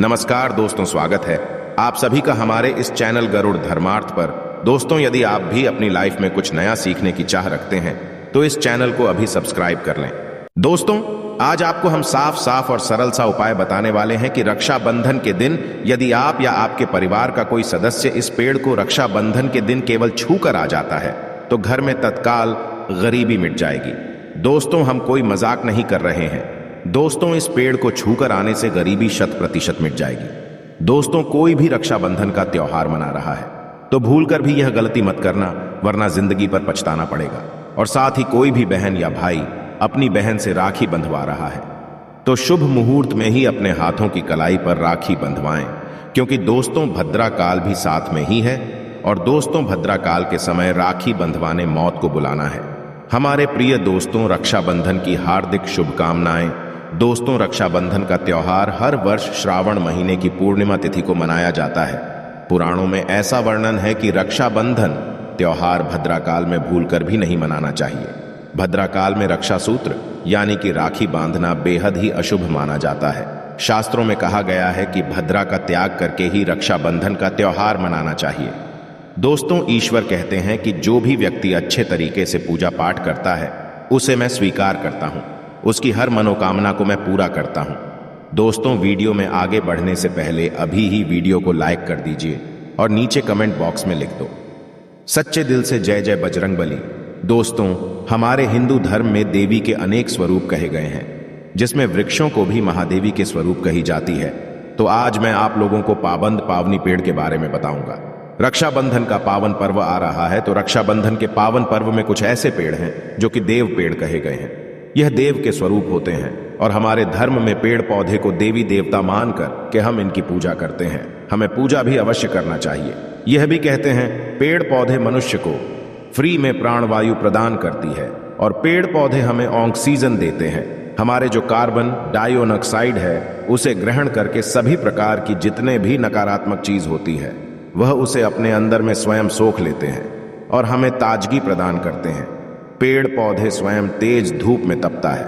नमस्कार दोस्तों, स्वागत है आप सभी का हमारे इस चैनल गरुड़ धर्मार्थ पर। दोस्तों, यदि आप भी अपनी लाइफ में कुछ नया सीखने की चाह रखते हैं तो इस चैनल को अभी सब्सक्राइब कर लें। दोस्तों, आज आपको हम साफ और सरल सा उपाय बताने वाले हैं कि रक्षाबंधन के दिन यदि आप या आपके परिवार का कोई सदस्य इस पेड़ को रक्षाबंधन के दिन केवल छू कर आ जाता है तो घर में तत्काल गरीबी मिट जाएगी। दोस्तों, हम कोई मजाक नहीं कर रहे हैं। दोस्तों, इस पेड़ को छूकर आने से गरीबी 100% मिट जाएगी। दोस्तों, कोई भी रक्षाबंधन का त्योहार मना रहा है तो भूलकर भी यह गलती मत करना, वरना जिंदगी पर पछताना पड़ेगा। और साथ ही कोई भी बहन या भाई अपनी बहन से राखी बंधवा रहा है तो शुभ मुहूर्त में ही अपने हाथों की कलाई पर राखी बंधवाएं, क्योंकि दोस्तों भद्रा काल भी साथ में ही है और दोस्तों भद्रा काल के समय राखी बंधवाने मौत को बुलाना है। हमारे प्रिय दोस्तों, रक्षाबंधन की हार्दिक शुभकामनाएं। दोस्तों, रक्षाबंधन का त्योहार हर वर्ष श्रावण महीने की पूर्णिमा तिथि को मनाया जाता है। पुराणों में ऐसा वर्णन है कि रक्षाबंधन त्योहार भद्राकाल में भूलकर भी नहीं मनाना चाहिए। भद्राकाल में रक्षा सूत्र यानी कि राखी बांधना बेहद ही अशुभ माना जाता है। शास्त्रों में कहा गया है कि भद्रा का त्याग करके ही रक्षाबंधन का त्योहार मनाना चाहिए। दोस्तों, ईश्वर कहते हैं कि जो भी व्यक्ति अच्छे तरीके से पूजा पाठ करता है उसे मैं स्वीकार करता हूं, उसकी हर मनोकामना को मैं पूरा करता हूं। दोस्तों, वीडियो में आगे बढ़ने से पहले अभी ही वीडियो को लाइक कर दीजिए और नीचे कमेंट बॉक्स में लिख दो सच्चे दिल से जय जय बजरंग बली। दोस्तों, हमारे हिंदू धर्म में देवी के अनेक स्वरूप कहे गए हैं, जिसमें वृक्षों को भी महादेवी के स्वरूप कही जाती है। तो आज मैं आप लोगों को पाबंद पावनी पेड़ के बारे में बताऊंगा। रक्षाबंधन का पावन पर्व आ रहा है तो रक्षाबंधन के पावन पर्व में कुछ ऐसे पेड़ हैं जो कि देव पेड़ कहे गए हैं। यह देव के स्वरूप होते हैं और हमारे धर्म में पेड़ पौधे को देवी देवता मानकर के हम इनकी पूजा करते हैं। हमें पूजा भी अवश्य करना चाहिए। यह भी कहते हैं पेड़ पौधे मनुष्य को फ्री में प्राणवायु प्रदान करती है और पेड़ पौधे हमें ऑक्सीजन देते हैं। हमारे जो कार्बन डाइऑक्साइड है उसे ग्रहण करके सभी प्रकार की जितने भी नकारात्मक चीज होती है वह उसे अपने अंदर में स्वयं सोख लेते हैं और हमें ताजगी प्रदान करते हैं। पेड़ पौधे स्वयं तेज धूप में तपता है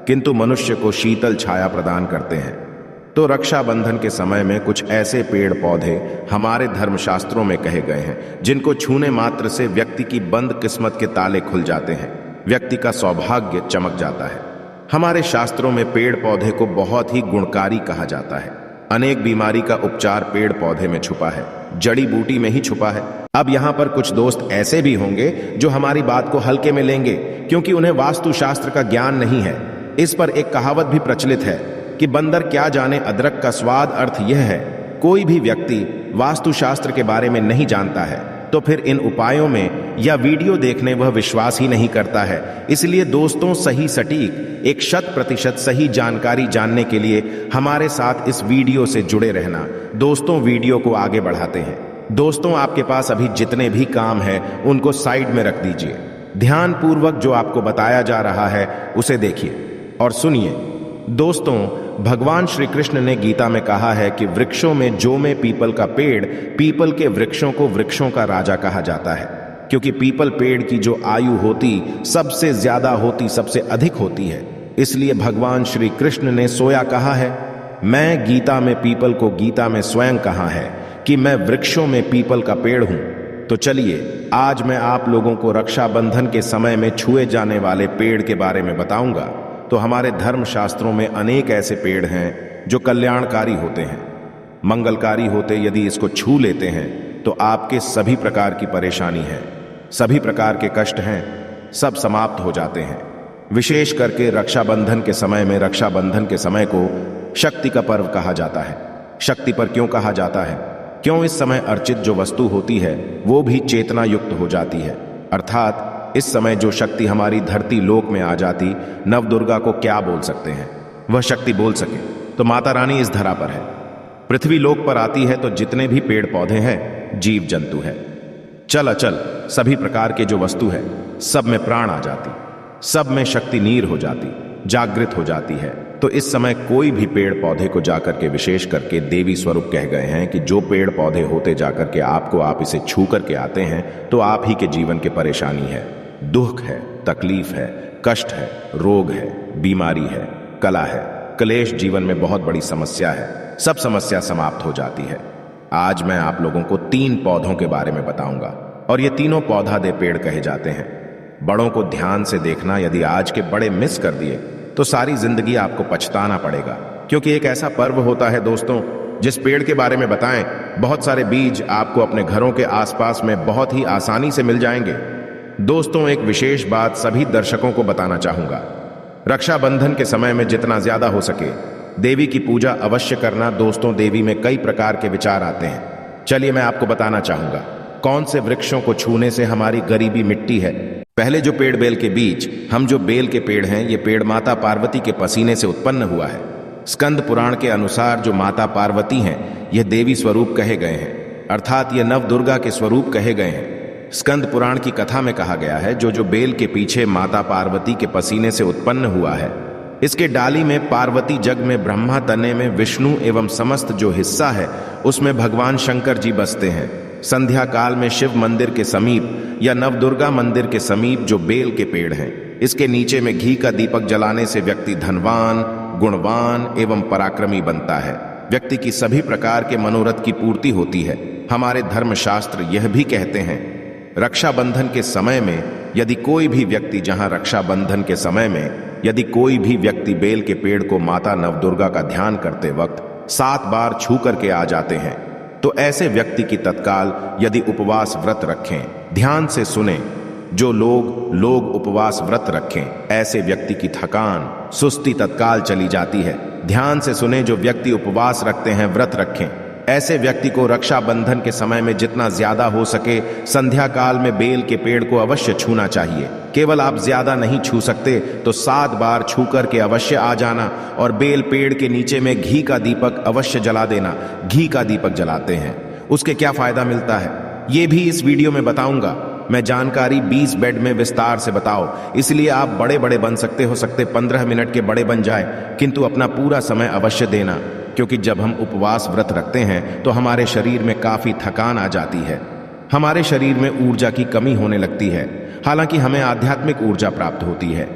किंतु मनुष्य को शीतल छाया प्रदान करते हैं। तो रक्षाबंधन के समय में कुछ ऐसे पेड़ पौधे हमारे धर्मशास्त्रों में कहे गए हैं जिनको छूने मात्र से व्यक्ति की बंद किस्मत के ताले खुल जाते हैं, व्यक्ति का सौभाग्य चमक जाता है। हमारे शास्त्रों में पेड़ पौधे को बहुत ही गुणकारी कहा जाता है। अनेक बीमारी का उपचार पेड़ पौधे में छुपा है, जड़ी बूटी में ही छुपा है। अब यहाँ पर कुछ दोस्त ऐसे भी होंगे जो हमारी बात को हल्के में लेंगे क्योंकि उन्हें वास्तुशास्त्र का ज्ञान नहीं है। इस पर एक कहावत भी प्रचलित है कि बंदर क्या जाने अदरक का स्वाद। अर्थ यह है, कोई भी व्यक्ति वास्तुशास्त्र के बारे में नहीं जानता है तो फिर इन उपायों में या वीडियो देखने वह विश्वास ही नहीं करता है। इसलिए दोस्तों, सही सटीक 100% सही जानकारी जानने के लिए हमारे साथ इस वीडियो से जुड़े रहना। दोस्तों, वीडियो को आगे बढ़ाते हैं। दोस्तों, आपके पास अभी जितने भी काम है उनको साइड में रख दीजिए। ध्यान पूर्वक जो आपको बताया जा रहा है उसे देखिए और सुनिए। दोस्तों, भगवान श्री कृष्ण ने गीता में कहा है कि वृक्षों में जो में पीपल का पेड़, पीपल के वृक्षों को वृक्षों का राजा कहा जाता है, क्योंकि पीपल पेड़ की जो आयु होती सबसे ज्यादा होती, सबसे अधिक होती है। इसलिए भगवान श्री कृष्ण ने सोया कहा है, मैं गीता में पीपल को गीता में स्वयं कहा है कि मैं वृक्षों में पीपल का पेड़ हूं। तो चलिए, आज मैं आप लोगों को रक्षाबंधन के समय में छुए जाने वाले पेड़ के बारे में बताऊंगा। तो हमारे धर्म शास्त्रों में अनेक ऐसे पेड़ हैं जो कल्याणकारी होते हैं, मंगलकारी होते। यदि इसको छू लेते हैं तो आपके सभी प्रकार की परेशानी है, सभी प्रकार के कष्ट हैं, सब समाप्त हो जाते हैं। विशेष करके रक्षाबंधन के समय में, रक्षाबंधन के समय को शक्ति का पर्व कहा जाता है। शक्ति पर क्यों कहा जाता है? क्यों इस समय अर्चित जो वस्तु होती है वो भी चेतना युक्त हो जाती है, अर्थात इस समय जो शक्ति हमारी धरती लोक में आ जाती, नवदुर्गा को क्या बोल सकते हैं, वह शक्ति बोल सके तो माता रानी इस धरा पर है। पृथ्वी लोक पर आती है तो जितने भी पेड़ पौधे हैं, जीव जंतु है, चल अचल सभी प्रकार के जो वस्तु है, सब में प्राण आ जाती, सब में शक्ति नीर हो जाती, जागृत हो जाती है। तो इस समय कोई भी पेड़ पौधे को जाकर के, विशेष करके देवी स्वरूप कह गए हैं कि जो पेड़ पौधे होते जाकर के आपको, आप इसे छू करके आते हैं तो आप ही के जीवन के परेशानी है, दुख है, तकलीफ है, कष्ट है, रोग है, बीमारी है, कला है, क्लेश जीवन में बहुत बड़ी समस्या है, सब समस्या समाप्त हो जाती है। आज मैं आप लोगों को 3 पौधों के बारे में बताऊंगा और ये तीनों पौधा दे पेड़ कहे जाते हैं। बड़ों को ध्यान से देखना, यदि आज के बड़े मिस कर दिए तो सारी जिंदगी आपको पछताना पड़ेगा, क्योंकि एक ऐसा पर्व होता है दोस्तों, जिस पेड़ के बारे में बताएं, बहुत सारे बीज आपको अपने घरों के आसपास में बहुत ही आसानी से मिल जाएंगे। दोस्तों, एक विशेष बात सभी दर्शकों को बताना चाहूंगा। रक्षाबंधन के समय में जितना ज्यादा हो सके देवी की पूजा अवश्य करना। दोस्तों, देवी में कई प्रकार के विचार आते हैं। चलिए मैं आपको बताना चाहूंगा कौन से वृक्षों को छूने से हमारी गरीबी मिटती है। पहले जो पेड़ बेल के बीच, हम जो बेल के पेड़ हैं, ये पेड़ माता पार्वती के पसीने से उत्पन्न हुआ है। स्कंद पुराण के अनुसार जो माता पार्वती हैं, यह देवी स्वरूप कहे गए हैं, अर्थात ये नव दुर्गा के स्वरूप कहे गए हैं। स्कंद पुराण की कथा में कहा गया है, जो बेल के पीछे माता पार्वती के पसीने से उत्पन्न हुआ है, इसके डाली में पार्वती, जग में ब्रह्मा, तने में विष्णु एवं समस्त जो हिस्सा है उसमें भगवान शंकर जी बसते हैं। संध्या काल में शिव मंदिर के समीप या नवदुर्गा मंदिर के समीप जो बेल के पेड़ हैं, इसके नीचे में घी का दीपक जलाने से व्यक्ति धनवान, गुणवान एवं पराक्रमी बनता है। व्यक्ति की सभी प्रकार के मनोरथ की पूर्ति होती है। हमारे धर्मशास्त्र यह भी कहते हैं, रक्षाबंधन के समय में यदि कोई भी व्यक्ति, जहां रक्षाबंधन के समय में यदि कोई भी व्यक्ति बेल के पेड़ को माता नवदुर्गा का ध्यान करते वक्त 7 बार छू करके आ जाते हैं, तो ऐसे व्यक्ति की तत्काल यदि उपवास व्रत रखें, ध्यान से सुने, जो लोग उपवास व्रत रखें, ऐसे व्यक्ति की थकान, सुस्ती तत्काल चली जाती है। ध्यान से सुने, जो व्यक्ति उपवास रखते हैं, व्रत रखें, ऐसे व्यक्ति को रक्षाबंधन के समय में जितना ज्यादा हो सके संध्या काल में बेल के पेड़ को अवश्य छूना चाहिए। केवल आप ज्यादा नहीं छू सकते तो 7 बार छू करके अवश्य आ जाना और बेल पेड़ के नीचे में घी का दीपक अवश्य जला देना। घी का दीपक जलाते हैं, उसके क्या फायदा मिलता है ये भी इस वीडियो में बताऊंगा। मैं जानकारी 20 बेड में विस्तार से बताओ, इसलिए आप बड़े बड़े बन सकते 15 मिनट के बड़े बन जाए, किंतु अपना पूरा समय अवश्य देना, क्योंकि जब हम उपवास व्रत रखते हैं तो हमारे शरीर में काफी थकान आ जाती है, हमारे शरीर में ऊर्जा की कमी होने लगती है। हालांकि हमें आध्यात्मिक ऊर्जा प्राप्त होती है,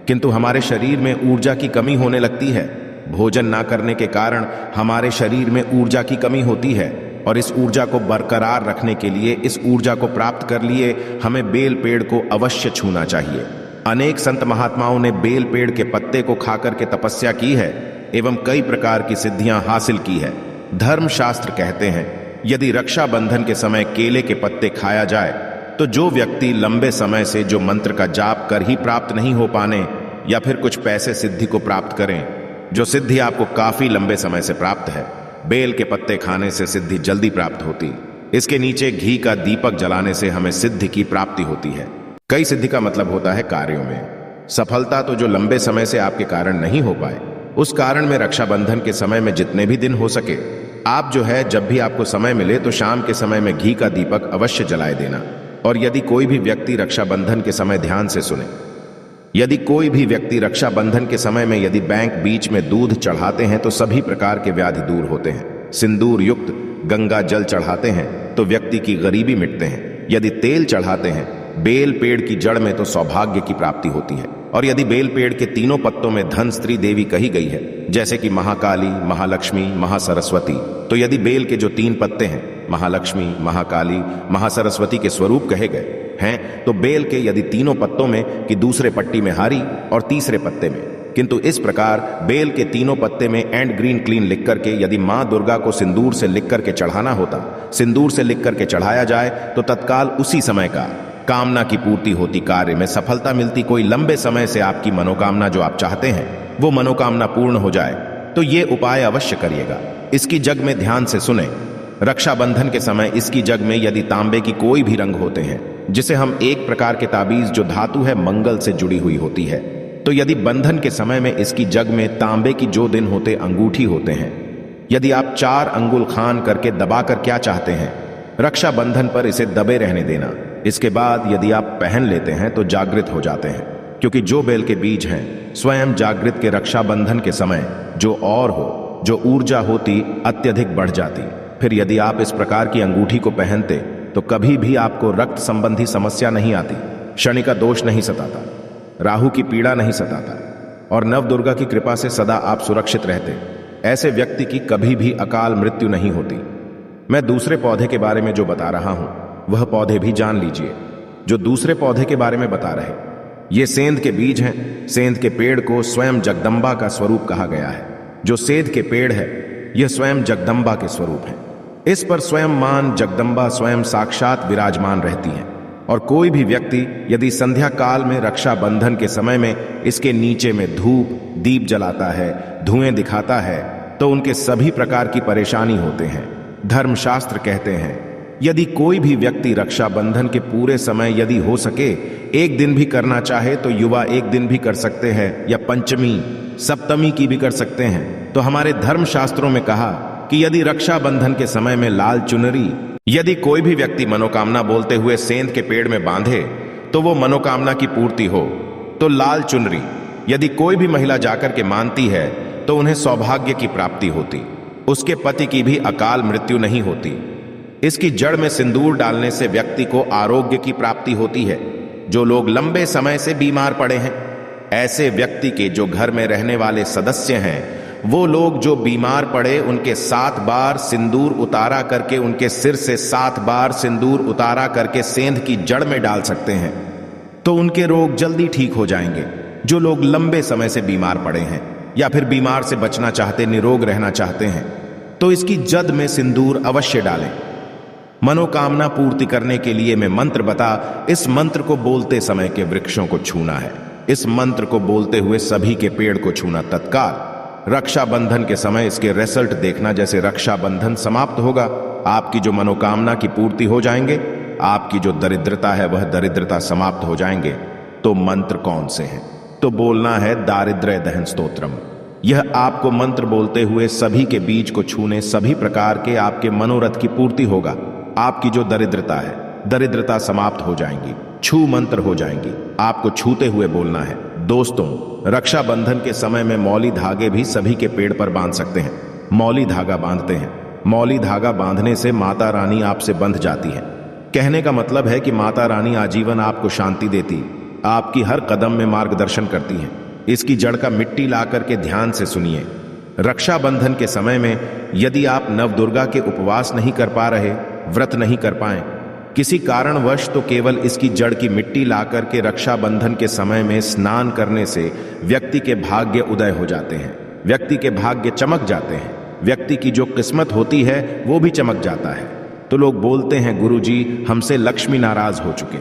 किंतु हमारे शरीर में ऊर्जा की कमी होने लगती है। भोजन ना करने के कारण हमारे शरीर में ऊर्जा की कमी होती है, और इस ऊर्जा को बरकरार रखने के लिए, इस ऊर्जा को प्राप्त कर लिए हमें बेल पेड़ को अवश्य छूना चाहिए। अनेक संत महात्माओं ने बेल पेड़ के पत्ते को खाकर के तपस्या की है एवं कई प्रकार की सिद्धियां हासिल की है। धर्मशास्त्र कहते हैं, यदि रक्षाबंधन के समय केले के पत्ते खाया जाए तो जो व्यक्ति लंबे समय से जो मंत्र का जाप कर ही प्राप्त नहीं हो पाने, या फिर कुछ पैसे सिद्धि को प्राप्त करें, जो सिद्धि आपको काफी लंबे समय से प्राप्त है, बेल के पत्ते खाने से सिद्धि जल्दी प्राप्त होती। इसके नीचे घी का दीपक जलाने से हमें सिद्धि की प्राप्ति होती है। कई सिद्धि का मतलब होता है कार्यों में सफलता। तो जो लंबे समय से आपके कारण नहीं हो पाए, उस कारण में रक्षाबंधन के समय में जितने भी दिन हो सके, आप जो है जब भी आपको समय मिले तो शाम के समय में घी का दीपक अवश्य जलाए देना। और यदि कोई भी व्यक्ति रक्षाबंधन के समय, ध्यान से सुने, यदि कोई भी व्यक्ति रक्षाबंधन के समय में यदि बैंक बीच में दूध चढ़ाते हैं तो सभी प्रकार के व्याधि दूर होते हैं। सिंदूर युक्त गंगा जल चढ़ाते हैं तो व्यक्ति की गरीबी मिटते हैं। यदि तेल चढ़ाते हैं बेल पेड़ की जड़ में तो सौभाग्य की प्राप्ति होती है। और यदि बेल पेड़ के तीनों पत्तों में धन स्त्री देवी कही गई है, जैसे कि महाकाली, महालक्ष्मी, महासरस्वती, तो यदि बेल के जो 3 पत्ते हैं, महालक्ष्मी, महाकाली, महासरस्वती के स्वरूप कहे गए हैं, तो बेल के यदि तीनों पत्तों में कि दूसरे पट्टी में हारी और तीसरे पत्ते में, किंतु इस प्रकार बेल के तीनों पत्ते में एंड ग्रीन क्लीन लिख करके यदि मां दुर्गा को सिंदूर से लिख करके चढ़ाना होता, सिंदूर से लिख करके चढ़ाया जाए तो तत्काल उसी समय का कामना की पूर्ति होती, कार्य में सफलता मिलती। कोई लंबे समय से आपकी मनोकामना जो आप चाहते हैं वो मनोकामना पूर्ण हो जाए, तो ये उपाय अवश्य करिएगा। इसकी जग में ध्यान से सुने, रक्षाबंधन के समय इसकी जग में यदि तांबे की कोई भी रंग होते हैं, जिसे हम एक प्रकार के ताबीज जो धातु है मंगल से जुड़ी हुई होती है, तो यदि बंधन के समय में इसकी जग में तांबे की जो दिन होते अंगूठी होते हैं, यदि आप 4 अंगुल खान करके दबाकर क्या चाहते हैं, रक्षाबंधन पर इसे दबे रहने देना। इसके बाद यदि आप पहन लेते हैं तो जागृत हो जाते हैं, क्योंकि जो बेल के बीज हैं स्वयं जागृत के रक्षाबंधन के समय जो और हो, जो ऊर्जा होती अत्यधिक बढ़ जाती। फिर यदि आप इस प्रकार की अंगूठी को पहनते तो कभी भी आपको रक्त संबंधी समस्या नहीं आती, शनि का दोष नहीं सताता, राहु की पीड़ा नहीं सताता, और नवदुर्गा की कृपा से सदा आप सुरक्षित रहते। ऐसे व्यक्ति की कभी भी अकाल मृत्यु नहीं होती। मैं दूसरे पौधे के बारे में जो बता रहा हूं वह पौधे भी जान लीजिए जो दूसरे पौधे के बारे में बता रहे। ये सेंध के बीज हैं। सेंध के पेड़ को स्वयं जगदम्बा का स्वरूप कहा गया है। जो सेंध के पेड़ है यह स्वयं जगदम्बा के स्वरूप है। इस पर स्वयं मान जगदम्बा स्वयं साक्षात विराजमान रहती हैं। और कोई भी व्यक्ति यदि संध्या काल में रक्षाबंधन के समय में इसके नीचे में धूप दीप जलाता है, धुएं दिखाता है, तो उनके सभी प्रकार की परेशानी होते हैं। धर्मशास्त्र कहते हैं यदि कोई भी व्यक्ति रक्षाबंधन के पूरे समय यदि हो सके एक दिन भी करना चाहे तो युवा एक दिन भी कर सकते हैं या पंचमी सप्तमी की भी कर सकते हैं। तो हमारे धर्मशास्त्रों में कहा कि यदि रक्षाबंधन के समय में लाल चुनरी यदि कोई भी व्यक्ति मनोकामना बोलते हुए सेंध के पेड़ में बांधे तो वो मनोकामना की पूर्ति हो। तो लाल चुनरी यदि कोई भी महिला जाकर के मानती है तो उन्हें सौभाग्य की प्राप्ति होती, उसके पति की भी अकाल मृत्यु नहीं होती। इसकी जड़ में सिंदूर डालने से व्यक्ति को आरोग्य की प्राप्ति होती है। जो लोग लंबे समय से बीमार पड़े हैं, ऐसे व्यक्ति के जो घर में रहने वाले सदस्य हैं, वो लोग जो बीमार पड़े उनके 7 बार सिंदूर उतारा करके उनके सिर से 7 बार सिंदूर उतारा करके सेंध की जड़ में डाल सकते हैं तो उनके रोग जल्दी ठीक हो जाएंगे। जो लोग लंबे समय से बीमार पड़े हैं या फिर बीमार से बचना चाहते, निरोग रहना चाहते हैं, तो इसकी जद में सिंदूर अवश्य डालें। मनोकामना पूर्ति करने के लिए मैं मंत्र बता, इस मंत्र को बोलते समय के वृक्षों को छूना है। इस मंत्र को बोलते हुए सभी के पेड़ को छूना तत्काल। रक्षाबंधन के समय इसके रिजल्ट देखना। जैसे रक्षाबंधन समाप्त होगा आपकी जो मनोकामना की पूर्ति हो जाएंगे, आपकी जो दरिद्रता है वह दरिद्रता समाप्त हो जाएंगे। तो मंत्र कौन से हैं? तो बोलना है दारिद्र्य दहन स्तोत्रम। यह आपको मंत्र बोलते हुए सभी के बीज को छूने सभी प्रकार के आपके मनोरथ की पूर्ति होगा। आपकी जो दरिद्रता है, दरिद्रता समाप्त हो जाएंगी, छू मंत्र हो जाएंगी। आपको छूते हुए बोलना है। दोस्तों, रक्षाबंधन के समय में मौली धागे भी सभी के पेड़ पर बांध सकते हैं। मौली धागा बांधते हैं। मौली धागा बांधने से माता रानी आपसे बंध जाती है। कहने का मतलब है कि माता रानी आजीवन आपको शांति देती, आपकी हर कदम में मार्गदर्शन करती हैं। इसकी जड़ का मिट्टी ला करके ध्यान से सुनिए। रक्षाबंधन के समय में यदि आप नवदुर्गा के उपवास नहीं कर पा रहे, व्रत नहीं कर पाए किसी कारणवश, तो केवल इसकी जड़ की मिट्टी ला करके रक्षाबंधन के समय में स्नान करने से व्यक्ति के भाग्य उदय हो जाते हैं, व्यक्ति के भाग्य चमक जाते हैं, व्यक्ति की जो किस्मत होती है वो भी चमक जाता है। तो लोग बोलते हैं गुरुजी हमसे लक्ष्मी नाराज हो चुके,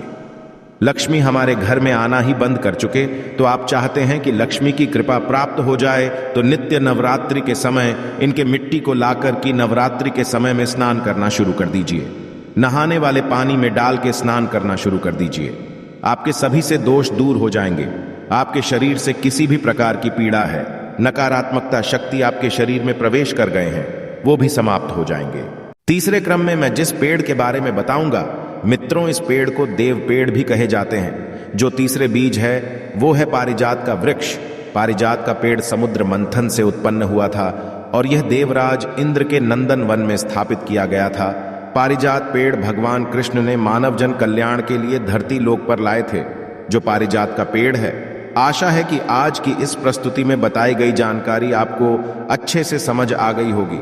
लक्ष्मी हमारे घर में आना ही बंद कर चुके। तो आप चाहते हैं कि लक्ष्मी की कृपा प्राप्त हो जाए तो नित्य नवरात्रि के समय इनके मिट्टी को लाकर की नवरात्रि के समय में स्नान करना शुरू कर दीजिए। नहाने वाले पानी में डाल के स्नान करना शुरू कर दीजिए। आपके सभी से दोष दूर हो जाएंगे। आपके शरीर से किसी भी प्रकार की पीड़ा है, नकारात्मकता शक्ति आपके शरीर में प्रवेश कर गए हैं, वो भी समाप्त हो जाएंगे। तीसरे क्रम में मैं जिस पेड़ के बारे में बताऊंगा मित्रों, इस पेड़ को देव पेड़ भी कहे जाते हैं। जो तीसरे बीज है वो है पारिजात का वृक्ष। पारिजात का पेड़ समुद्र मंथन से उत्पन्न हुआ था और यह देवराज इंद्र के नंदन वन में स्थापित किया गया था। पारिजात पेड़ भगवान कृष्ण ने मानव जन कल्याण के लिए धरती लोक पर लाए थे। जो पारिजात का पेड़ है, आशा है कि आज की इस प्रस्तुति में बताई गई जानकारी आपको अच्छे से समझ आ गई होगी।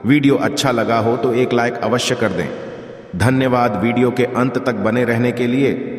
वीडियो अच्छा लगा हो तो एक लाइक अवश्य कर दें। धन्यवाद वीडियो के अंत तक बने रहने के लिए।